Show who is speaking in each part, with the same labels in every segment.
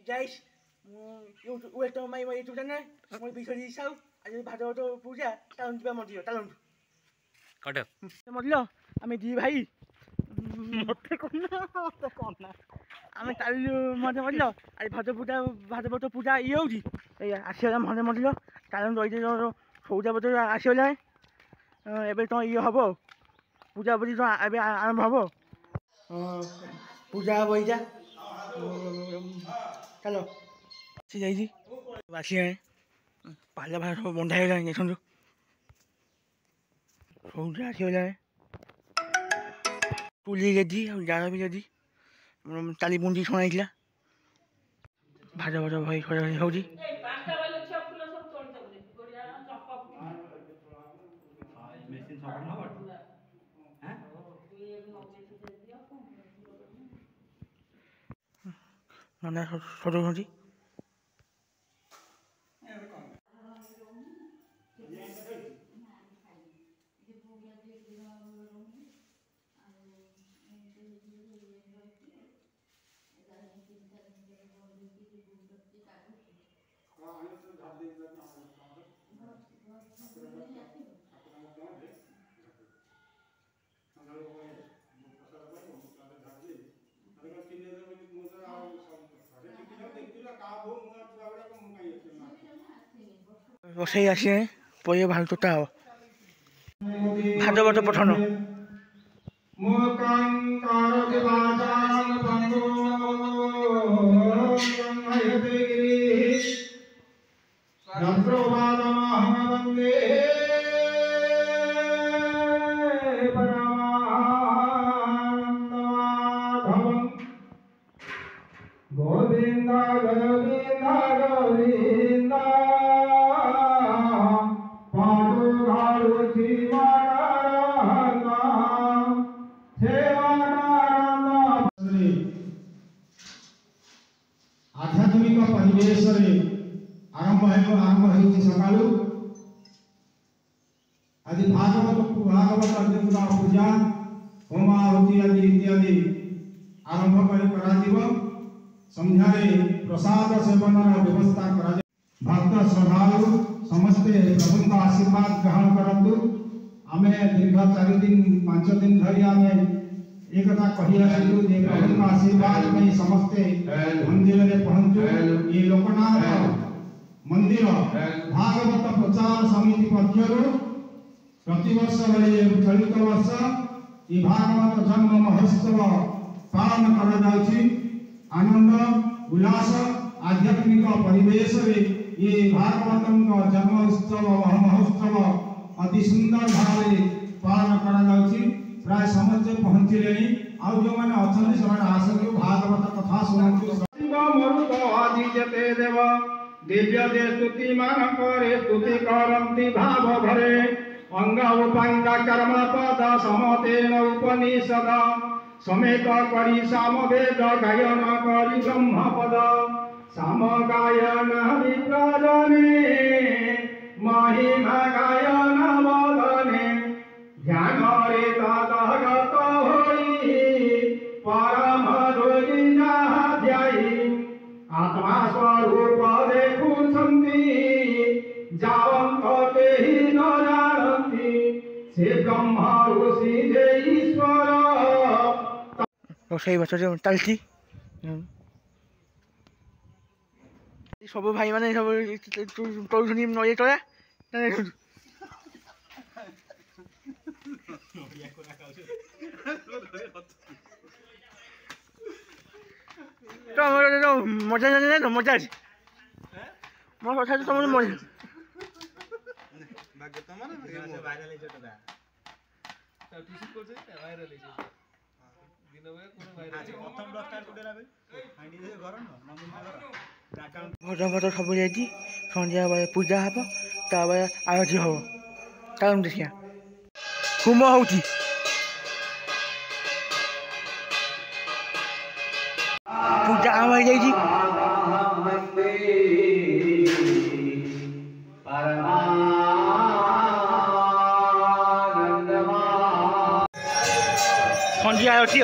Speaker 1: guys, welcome my YouTube channel. Moi Bishori Sau. Aji Bhagavato Puja. Talon jiba modiyo. Talon.
Speaker 2: Kata.
Speaker 1: Modiyo. Ame di bhai. Motte konna. Ame talu modiyo. Aji Bhagavato Puja iyoji. Eya asiala modiyo. Talon roide ro Puja boto asiala. Ebe to iyo habo. Puja bodi to ebe aramb habo. Puja boija. चलो ठीक है जी बाकी है पहले बार सब बंधा हो जाएंगे समझो सब राशि हो जाए तुली रेडी और जाना भी रेडी ताली बुंदी सुनाई दिला भाजा भाजा भाई हो जी mana sodor nanti रोसई आसे पये भाल तोता हो भागवत पठन गोविंदा गोविंदा गोविंदा आध्यात्मिक परिवेश आरंभ सका आदि भागवत पूजा होम आहुति आदि इत्यादि आरंभ कर संध्या प्रसाद सेवन व्यवस्था कर भक्त श्रद्धालु समस्ते प्रभु का आशीर्वाद ग्रहण करंतु आमे दीर्घ 4 दिन 5 दिन धरी आमे एकता कहि आसलु जे प्रभु का आशीर्वाद में समस्ते मंदिर रे पहुंचु ये लोकनाथ मंदिर भागवत प्रचार समिति पक्षरु प्रतिवर्ष भले चलित वर्ष ये भागवत जन्म महोत्सव पालन करा जाउछि आनंद उल्लास आध्यात्मिक परिवेश रे ये भागवतम का जन्म उत्सव महोत्सव अति सुंदर भाव पालन करा जाउछि प्राय समझे पहुंचले आ जो माने अछन से आसनु भागवत कथा सुनंतु शिव मरुत आदि जते देव दिव्य दे स्तुति मान करे स्तुति करंति भाव भरे अंग उपांग कर्म पद समतेन उपनिषद समेत करी सामवेद गायन करी ब्रह्म पद साम गायन विप्रजने महिमा गायन वदने ज्ञान रे तदगत होई परम जोगी ध्यायी आत्मा स्वरूप देखुछन्ति जावंत केहि न जानन्ति से ब्रह्म ऋषि जे ईश्वर रोसई बच्चा चलती सब भाई माने सब तोलुनी नये तोरा तो हमर तो मजा जाने तो मजा আছে मोर কথা তো তোমরা মজা ভাগ্য তোমার না ভাইরাল হইছে তোটা তাও টিসি করছে ভাইরাল হইছে भज भज सब रेडी सन्ध्या पूजा हम आरती हम चल देखिया होम होती पूजा हो जाए सन्ध्या आरती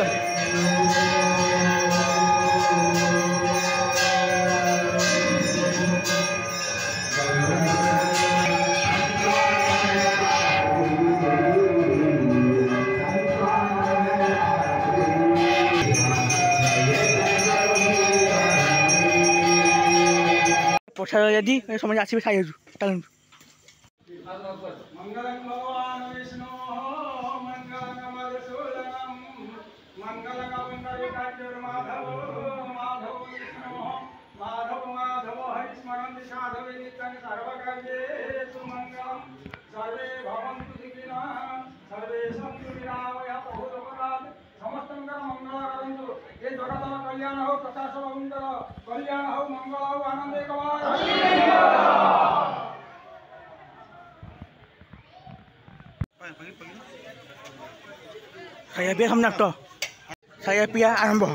Speaker 1: ପଛରେ ଯଦି ସମସ୍ତେ ଆସିବେ ଖାଇବାକୁ ଚାଲନ୍ତୁ।
Speaker 2: मंगलम भगवान विष्णु मंगलम मधुसूदनम मंगलम माधव माधव विष्णु माधव माधव हरिस्मरन्ति साधवे नित्यं सर्वकार्येषु मंगलम सर्वे भवन्तु सुखिनः सर्वे सन्तु निरामयाः भूतपदात् समस्तंकर मंगल करन्तु ये जगतः कल्याण हो प्रकाश बाबुंकर कल्याण हो मंगल हो आनंद एकवार
Speaker 1: saya biar hamnak to saya biar arambo